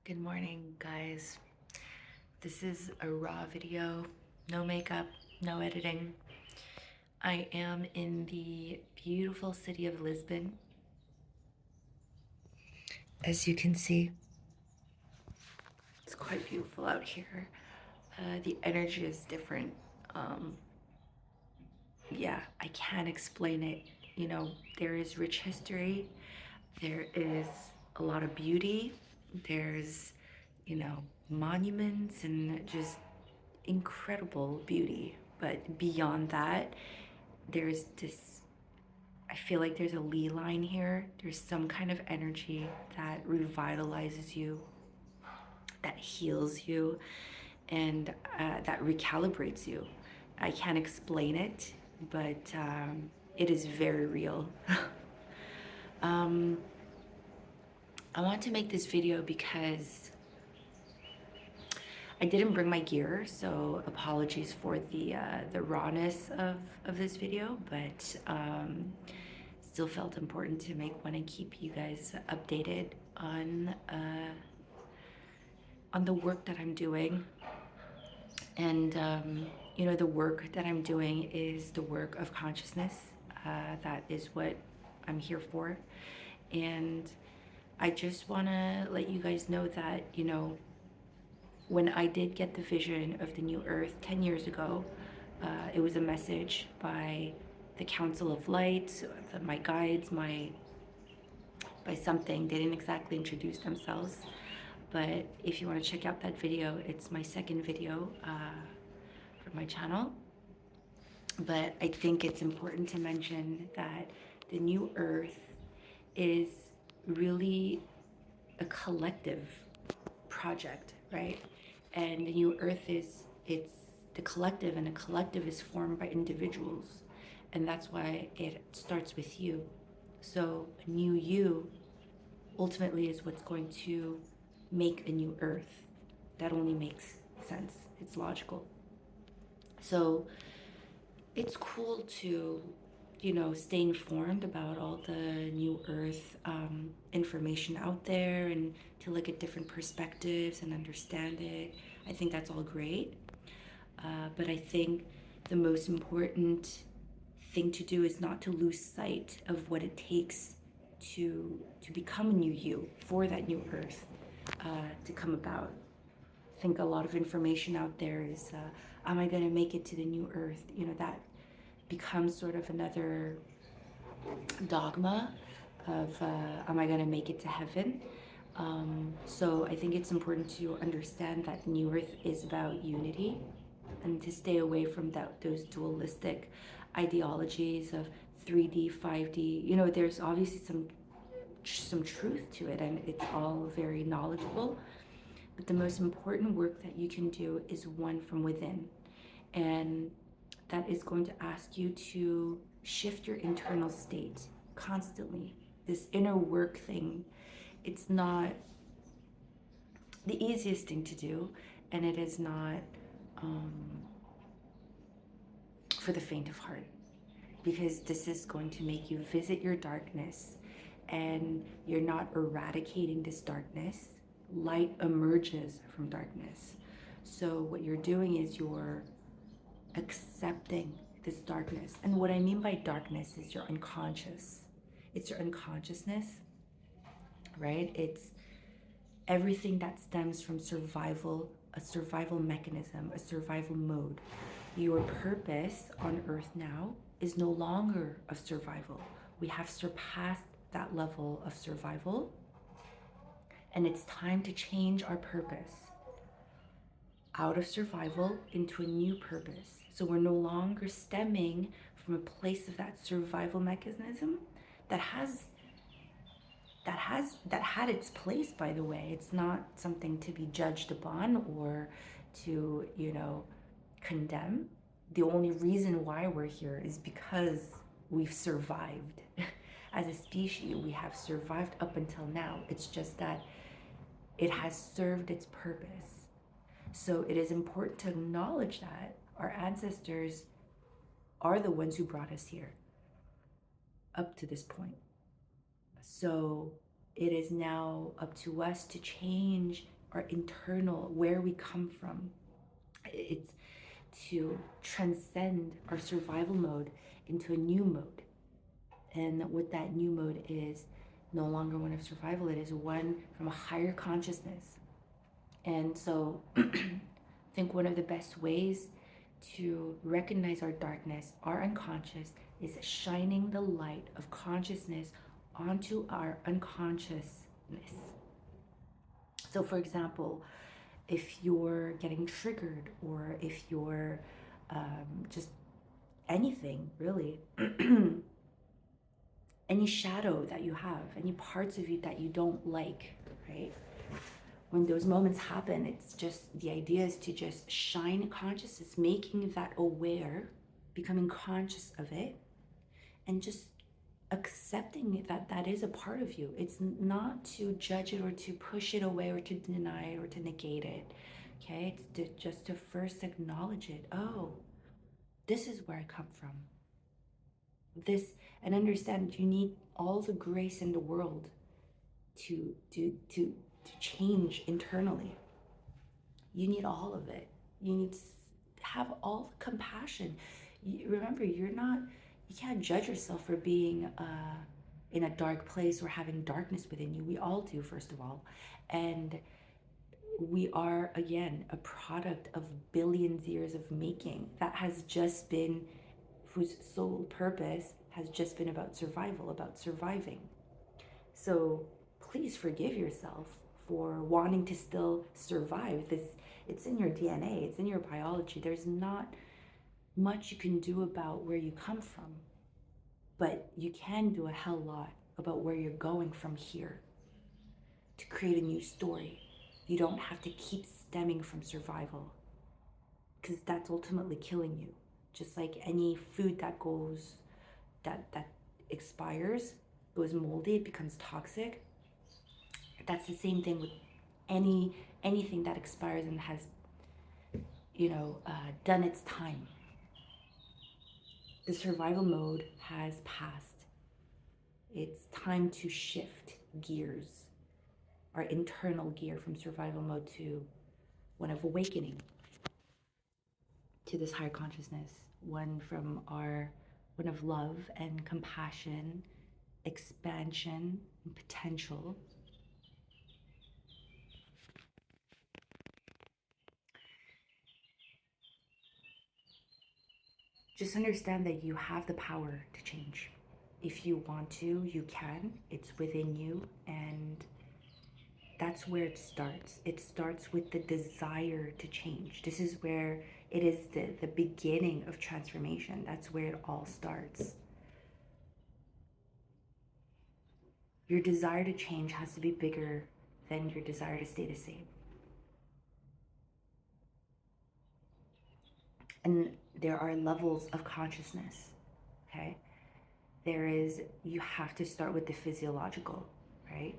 Good morning, guys. This is a raw video, no makeup, no editing. I am in the beautiful city of Lisbon. As you can see, it's quite beautiful out here. The energy is different. Um, yeah, I can't explain it. There is rich history, there is a lot of beauty, there's, monuments and just incredible beauty. But beyond that, there's this, I feel like there's a Lee line here. There's some kind of energy that revitalizes you, that heals you, and that recalibrates you. I can't explain it, but it is very real. um, I want to make this video because I didn't bring my gear, so apologies for the rawness of this video, but still felt important to make one and keep you guys updated on the work that I'm doing. And the work that I'm doing is the work of consciousness. That is what I'm here for, and I just want to let you guys know that when I did get the vision of the new earth 10 years ago, it was a message by the Council of Light, my guides, by something. They didn't exactly introduce themselves, but if you want to check out that video, it's my second video for my channel. But I think it's important to mention that the new earth is really a collective project, right? And the new earth it's the collective, and the collective is formed by individuals, and that's why it starts with you. So a new you ultimately is what's going to make a new earth. That only makes sense. It's logical. So it's cool to stay informed about all the new earth information out there, and to look at different perspectives and understand it. I think that's all great, but I think the most important thing to do is not to lose sight of what it takes to become a new you, for that new earth to come about. I think a lot of information out there is, am I going to make it to the new earth? That becomes sort of another dogma of, am I going to make it to heaven? So I think it's important to understand that New Earth is about unity, and to stay away from those dualistic ideologies of 3D, 5D. There's obviously some truth to it, and it's all very knowledgeable. But the most important work that you can do is one from within, and that is going to ask you to shift your internal state constantly. This inner work thing, it's not the easiest thing to do, and it is not um, for the faint of heart, because this is going to make you visit your darkness, and you're not eradicating this darkness. Light emerges from darkness. So what you're doing is you're accepting this darkness. And what I mean by darkness is your unconscious. It's your unconsciousness, right? It's everything that stems from survival, a survival mechanism, a survival mode. Your purpose on earth now is no longer of survival. We have surpassed that level of survival, and it's time to change our purpose out of survival into a new purpose. So we're no longer stemming from a place of that survival mechanism that had its place, by the way. It's not something to be judged upon or to condemn. The only reason why we're here is because we've survived. As a species, we have survived up until now. It's just that it has served its purpose. So it is important to acknowledge that our ancestors are the ones who brought us here up to this point. So it is now up to us to change our internal, where we come from. It's to transcend our survival mode into a new mode. And what that new mode is no longer one of survival, it is one from a higher consciousness. And so I think one of the best ways to recognize our darkness, our unconscious, is shining the light of consciousness onto our unconsciousness. So, for example, if you're getting triggered, or if you're just anything really, any shadow that you have, any parts of you that you don't like, right? When those moments happen, it's just the idea is to just shine consciousness, making that aware, becoming conscious of it, and just accepting that that is a part of you. It's not to judge it or to push it away or to deny it or to negate it. Okay, it's just to first acknowledge it. Oh, this is where I come from. This, and understand you need all the grace in the world to change internally. You need all of it. You need to have all the compassion. Remember, you can't judge yourself for being in a dark place or having darkness within you. We all do, first of all. And we are, again, a product of billions years of making that has just been, whose sole purpose has just been about survival, about surviving. So please forgive yourself for wanting to still survive. It's in your DNA, it's in your biology. There's not much you can do about where you come from, but you can do a hell lot about where you're going from here to create a new story. You don't have to keep stemming from survival, because that's ultimately killing you. Just like any food that expires, goes moldy, it becomes toxic. That's the same thing with anything that expires and has done its time. The survival mode has passed. It's time to shift gears, our internal gear, from survival mode to one of awakening to this higher consciousness, one of love and compassion, expansion and potential. Just understand that you have the power to change. If you want to, you can. It's within you, and that's where it starts. It starts with the desire to change. This is where it is the beginning of transformation. That's where it all starts. Your desire to change has to be bigger than your desire to stay the same. And there are levels of consciousness, okay? You have to start with the physiological, right?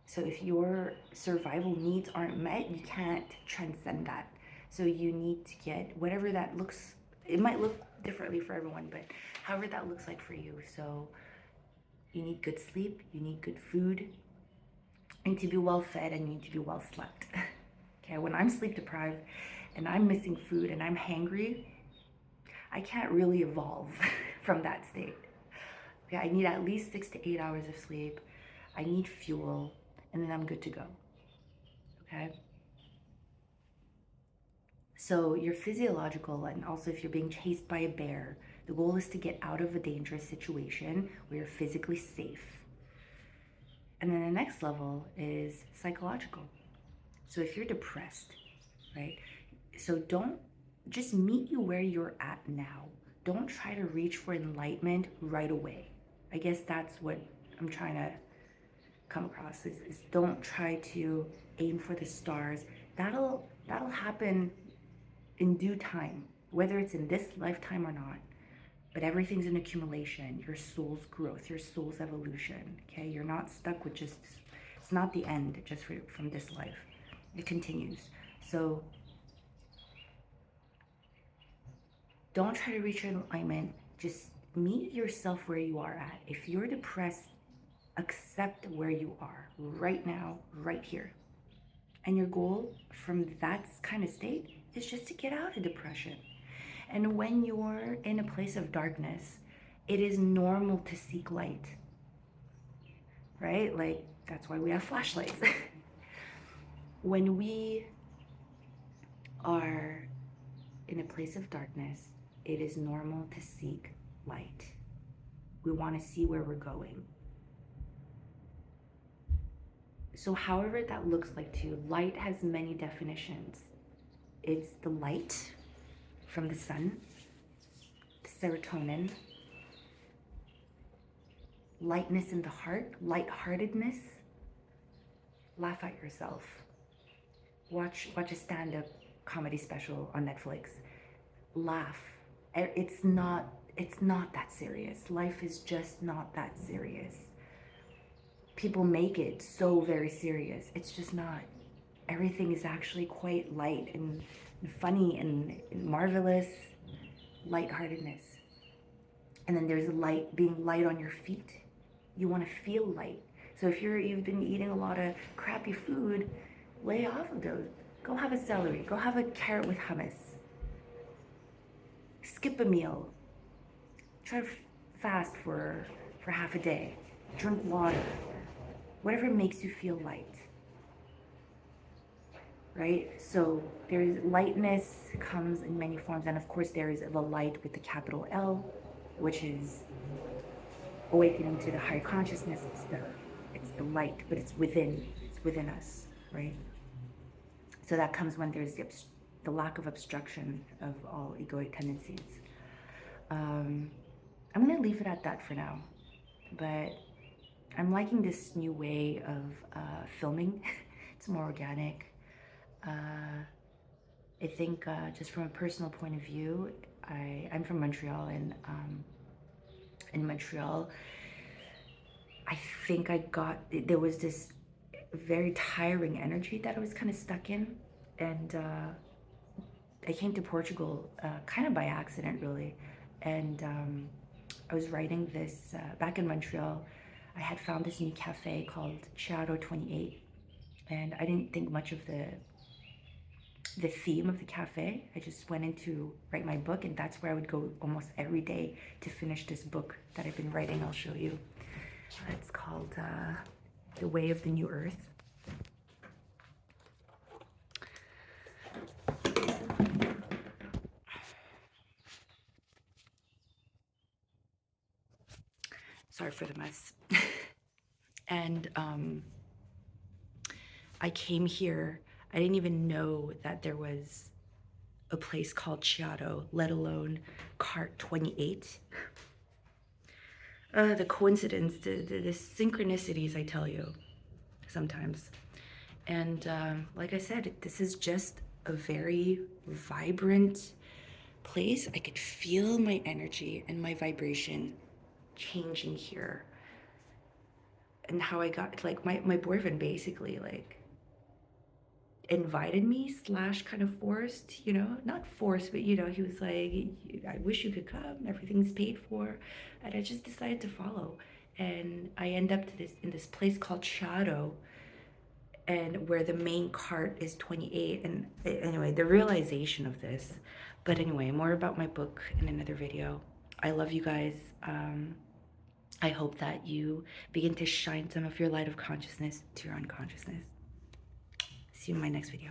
So if your survival needs aren't met, you can't transcend that. So you need to get whatever that looks, it might look differently for everyone, but however that looks like for you. So you need good sleep, you need good food, you need to be well fed, and you need to be well slept. Okay, when I'm sleep deprived and I'm missing food and I'm hangry, I can't really evolve from that state. Okay, I need at least 6 to 8 hours of sleep. I need fuel, and then I'm good to go. Okay? So you're physiological, and also if you're being chased by a bear, the goal is to get out of a dangerous situation where you're physically safe. And then the next level is psychological. So if you're depressed, right? So don't just meet you where you're at now. Don't try to reach for enlightenment right away. I guess that's what I'm trying to come across is don't try to aim for the stars. That'll happen in due time, whether it's in this lifetime or not. But everything's an accumulation. Your soul's growth, your soul's evolution. Okay, you're not stuck with just. It's not the end just from this life. It continues. So don't try to reach your alignment. Just meet yourself where you are at. If you're depressed, Accept where you are right now, right here. And your goal from that kind of state is just to get out of depression. And when you're in a place of darkness, it is normal to seek light, right? Like, that's why we have flashlights. When we are in a place of darkness, it is normal to seek light. We want to see where we're going. So, however that looks like to you, light has many definitions. It's the light from the sun, the serotonin, lightness in the heart, lightheartedness. Laugh at yourself. Watch a stand-up comedy special on Netflix. Laugh. It's not that serious. Life is just not that serious. People make it so very serious. It's just not. Everything is actually quite light and funny and marvelous. Lightheartedness. And then there's being light on your feet. You want to feel light. So if you've been eating a lot of crappy food, lay off of those. Go have a celery. Go have a carrot with hummus. Skip a meal. Try to fast for half a day. Drink water. Whatever makes you feel light. Right? So there's lightness comes in many forms. And of course there is the light with the capital L, which is awakening to the higher consciousness. It's the light, but it's within us, right? So that comes when there's the lack of obstruction of all egoic tendencies. I'm gonna leave it at that for now, but I'm liking this new way of filming. It's more organic. I think just from a personal point of view, I'm from Montreal, and in Montreal, I think there was this very tiring energy that I was kind of stuck in, and I came to Portugal kind of by accident, really, and I was writing this back in Montreal. I had found this new cafe called Chiado 28, and I didn't think much of the theme of the cafe. I just went in to write my book, and that's where I would go almost every day to finish this book that I've been writing. I'll show you. It's called The Way of the New Earth. Sorry for the mess. And I came here, I didn't even know that there was a place called Chiado, let alone Cart 28. The coincidence, the synchronicities, I tell you, sometimes. And like I said, this is just a very vibrant place. I could feel my energy and my vibration changing here. And how I got, like, my boyfriend basically, like, invited me / kind of forced, not forced, but he was like, I wish you could come, everything's paid for. And I just decided to follow, and I end up in this place called Chiado, and where the main cart is 28. And anyway, the realization of this. But anyway, more about my book in another video. I love you guys. I hope that you begin to shine some of your light of consciousness to your unconsciousness. See you in my next video.